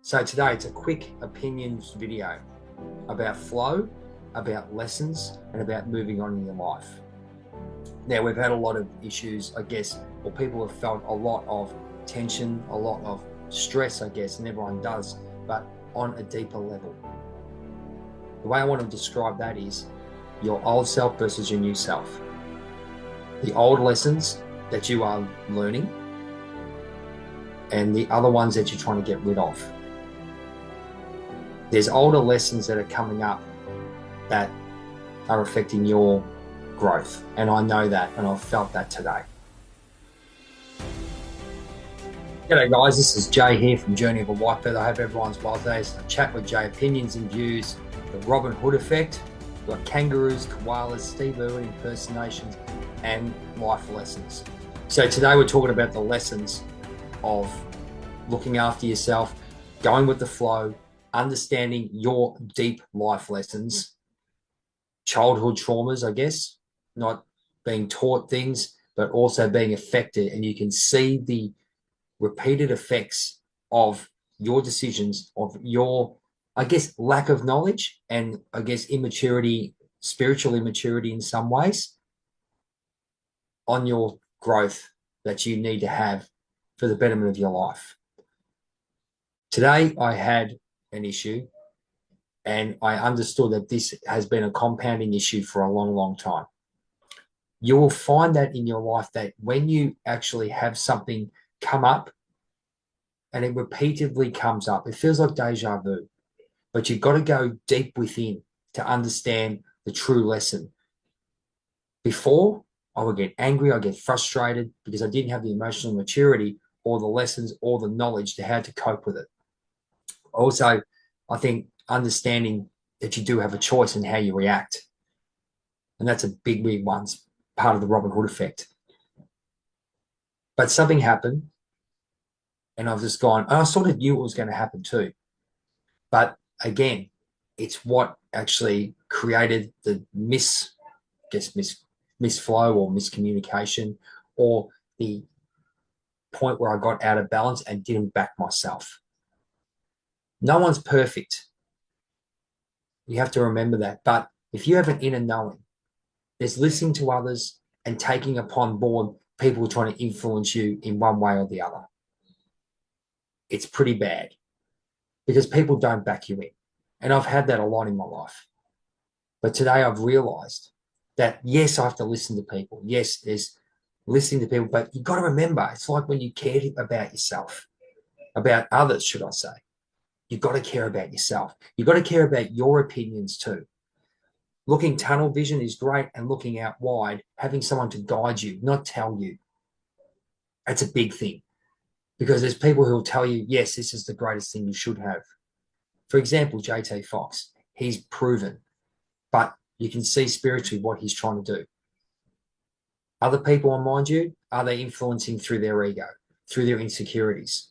So today it's a quick opinions video about flow, about lessons, and about moving on in your life. Now, we've had a lot of issues, I guess, or people have felt a lot of tension, a lot of stress, I guess, and everyone does, but on a deeper level. The way I want to describe that is your old self versus your new self. The old lessons that you are learning and the other ones that you're trying to get rid of. There's older lessons that are coming up that are affecting your growth. And I know that, and I've felt that today. G'day guys, this is Jay here from Journey of a Whitefeather. I hope everyone's well today. It's a chat with Jay, opinions and views, the Robin Hood effect. We've got kangaroos, koalas, Steve Irwin impersonations, and life lessons. So today we're talking about the lessons of looking after yourself, going with the flow, understanding your deep life lessons, childhood traumas, I guess, not being taught things, but also being affected. And you can see the repeated effects of your decisions, of your, I guess, lack of knowledge and I guess immaturity, spiritual immaturity in some ways, on your growth that you need to have for the betterment of your life. Today, I had an issue and I understood that this has been a compounding issue for a long, long time. You will find that in your life that when you actually have something come up and it repeatedly comes up, it feels like deja vu, but you've got to go deep within to understand the true lesson. Before, I would get angry, I get frustrated because I didn't have the emotional maturity or the lessons or the knowledge to how to cope with it. Also, I think understanding that you do have a choice in how you react. And that's a big one, part of the Robin Hood effect. But something happened and I've just gone, and I sort of knew it was going to happen too. But again, it's what actually created the misflow or miscommunication, or the point where I got out of balance and didn't back myself. No one's perfect. You have to remember that. But if you have an inner knowing, there's listening to others and taking upon board people trying to influence you in one way or the other. It's pretty bad because people don't back you in. And I've had that a lot in my life. But today I've realized that, yes, I have to listen to people. Yes, there's listening to people, but you've got to remember, it's like when you care about yourself, about others, should I say. You've got to care about yourself. You've got to care about your opinions too. Looking tunnel vision is great, and looking out wide, having someone to guide you, not tell you. That's a big thing, because there's people who will tell you, yes, this is the greatest thing you should have. For example, JT Fox, he's proven, but you can see spiritually what he's trying to do. Other people, mind you, are they influencing through their ego, through their insecurities?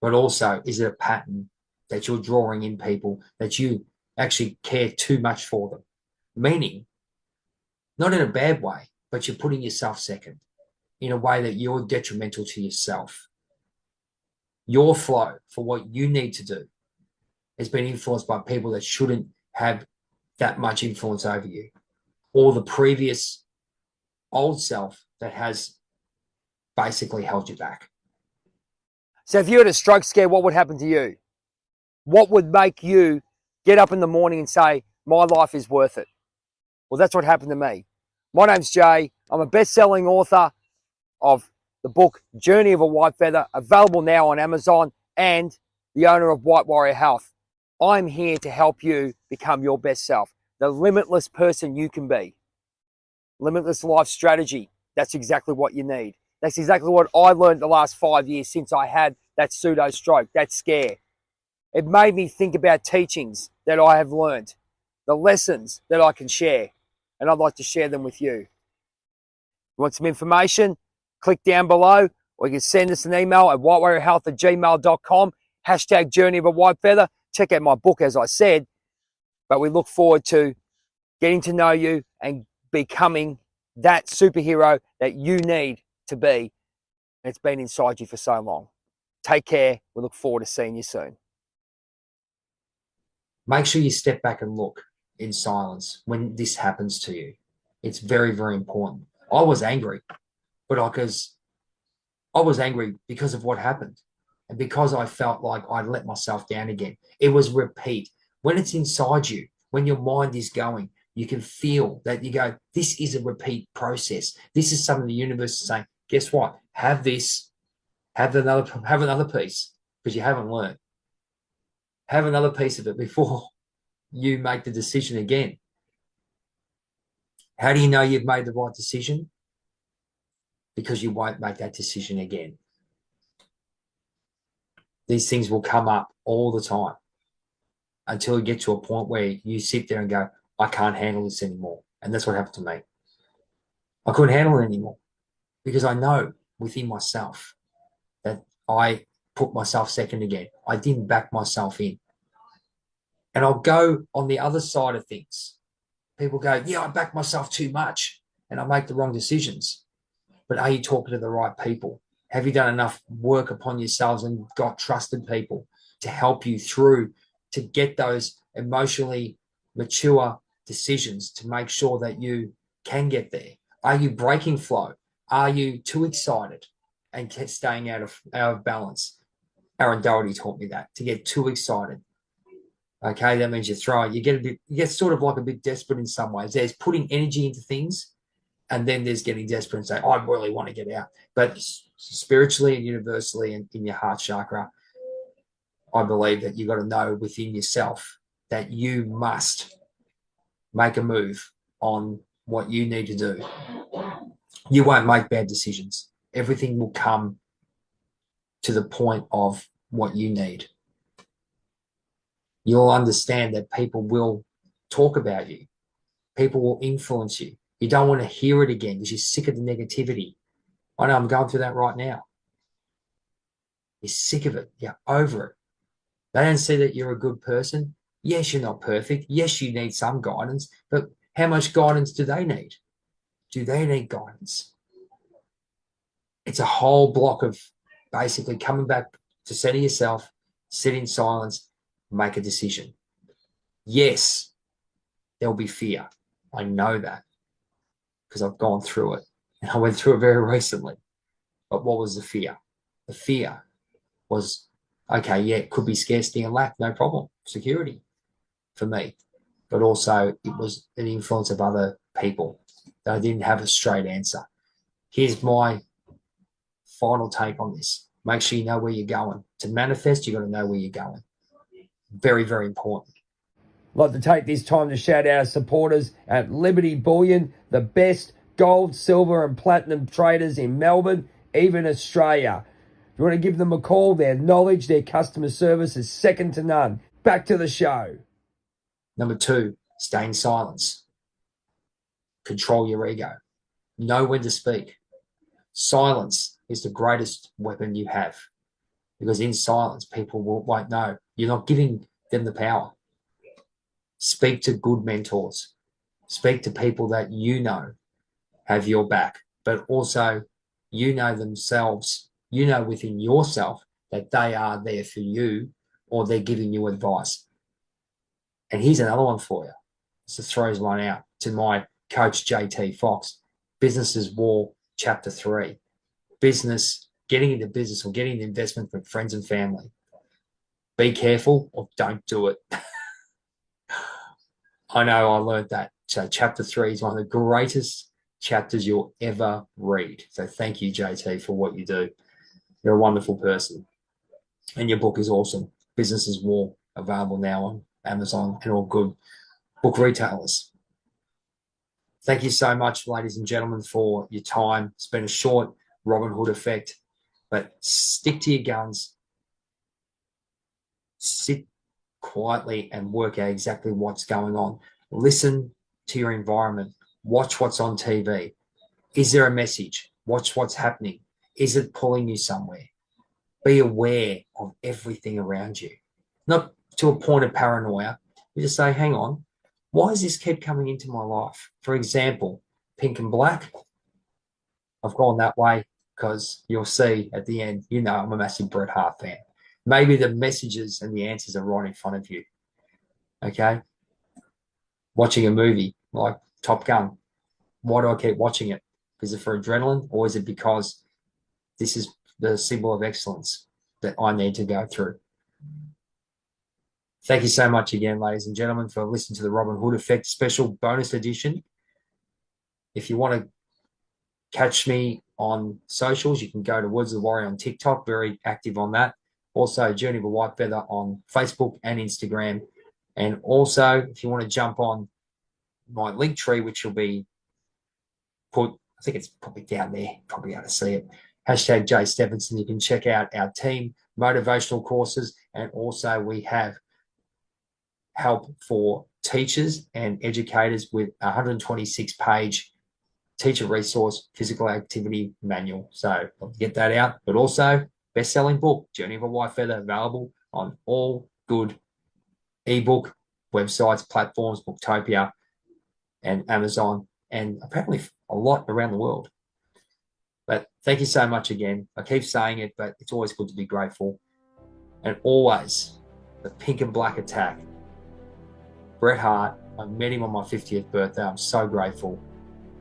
But also, is it a pattern that you're drawing in people that you actually care too much for them? Meaning, not in a bad way, but you're putting yourself second in a way that you're detrimental to yourself. Your flow for what you need to do has been influenced by people that shouldn't have that much influence over you, or the previous old self that has basically held you back. So if you had a stroke scare, what would happen to you? What would make you get up in the morning and say, my life is worth it? Well, that's what happened to me. My name's Jay. I'm a best-selling author of the book Journey of a Whitefeather, available now on Amazon, and the owner of White Warrior Health. I'm here to help you become your best self, the limitless person you can be. Limitless life strategy. That's exactly what you need. That's exactly what I learned the last 5 years since I had that pseudo stroke, that scare. It made me think about teachings that I have learned, the lessons that I can share, and I'd like to share them with you. You want some information? Click down below, or you can send us an email at whitewarriorhealth@gmail.com, hashtag Journey of a Whitefeather. Check out my book, as I said, but we look forward to getting to know you and becoming that superhero that you need to be. It's been inside you for so long. Take care. We look forward to seeing you soon. Make sure you step back and look in silence when this happens to you. It's very, very important. I was angry, but I was angry because of what happened and because I felt like I'd let myself down again. It was repeat. When it's inside you, when your mind is going, you can feel that you go, this is a repeat process. This is something the universe is saying, guess what? Have this, have another piece, because you haven't learned. Have another piece of it before you make the decision again. How do you know you've made the right decision? Because you won't make that decision again. These things will come up all the time until you get to a point where you sit there and go, I can't handle this anymore. And that's what happened to me. I couldn't handle it anymore because I know within myself that I put myself second again. I didn't back myself in. And I'll go on the other side of things. People go, yeah, I back myself too much and I make the wrong decisions. But are you talking to the right people? Have you done enough work upon yourselves and got trusted people to help you through to get those emotionally mature decisions to make sure that you can get there? Are you breaking flow? Are you too excited and staying out of balance? Aaron Doherty taught me that, to get too excited. Okay, that means you get sort of like a bit desperate in some ways. There's putting energy into things, and then there's getting desperate and saying, I really want to get out. But spiritually and universally and in your heart chakra, I believe that you've got to know within yourself that you must make a move on what you need to do. You won't make bad decisions. Everything will come to the point of what you need. You'll understand that people will talk about you. People will influence you. You don't want to hear it again because you're sick of the negativity. I know I'm going through that right now. You're sick of it. You're over it. They don't see that you're a good person. Yes, you're not perfect. Yes, you need some guidance, but how much guidance do they need? Do they need guidance? It's a whole block of basically coming back to center yourself, sit in silence, make a decision. Yes, there'll be fear. I know that because I've gone through it and I went through it very recently. But what was the fear? The fear was, okay, yeah, it could be scarcity and lack, no problem. Security for me. But also it was an influence of other people that I didn't have a straight answer. Here's my final take on this. Make sure you know where you're going. To manifest, you've got to know where you're going. Very, very important. I'd like to take this time to shout out our supporters at Liberty Bullion, the best gold, silver and platinum traders in Melbourne, even Australia. If you want to give them a call, their knowledge, their customer service is second to none. Back to the show. Number 2, stay in silence. Control your ego. Know when to speak. Silence is the greatest weapon you have because in silence, people won't know. You're not giving them the power. Speak to good mentors. Speak to people that you know have your back, but also you know themselves, you know within yourself that they are there for you or they're giving you advice. And here's another one for you. So throws one out to my coach, JT Fox, Business's War, Chapter 3. Business, getting into business or getting into investment from friends and family. Be careful or don't do it. I know I learned that. So Chapter 3 is one of the greatest chapters you'll ever read. So thank you, JT, for what you do. You're a wonderful person. And your book is awesome. Business's War, available now on Amazon and all good book retailers. Thank you so much, ladies and gentlemen, for your time. It's been a short Robin Hood effect, but stick to your guns. Sit quietly and work out exactly what's going on. Listen to your environment. Watch what's on TV. Is there a message? Watch what's happening. Is it pulling you somewhere? Be aware of everything around you. Not to a point of paranoia. You just say, hang on, why does this keep coming into my life? For example, pink and black. I've gone that way. because you'll see at the end, you know, I'm a massive Bret Hart fan. Maybe the messages and the answers are right in front of you. Okay. Watching a movie like Top Gun. Why do I keep watching it? Is it for adrenaline, or is it because this is the symbol of excellence that I need to go through? Thank you so much again, ladies and gentlemen, for listening to the Robin Hood Effect special bonus edition. If you want to catch me on socials, you can go to Words of the Warrior on TikTok, very active on that. Also, Journey of a Whitefeather on Facebook and Instagram. And also, if you want to jump on my link tree, which will be put, I think it's probably down there, probably able to see it. Hashtag Jay Stephenson. You can check out our team motivational courses. And also, we have help for teachers and educators with a 126-page teacher resource physical activity manual. So I'll get that out. But also, best-selling book, Journey of a Whitefeather, available on all good ebook websites, platforms, Booktopia, and Amazon, and apparently a lot around the world. But thank you so much again. I keep saying it, but it's always good to be grateful. And always, the pink and black attack. Bret Hart, I met him on my 50th birthday. I'm so grateful.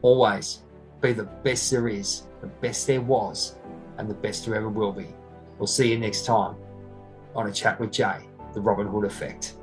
Always be the best there is, the best there was, and the best there ever will be. We'll see you next time on A Chat with Jay, the Robin Hood Effect.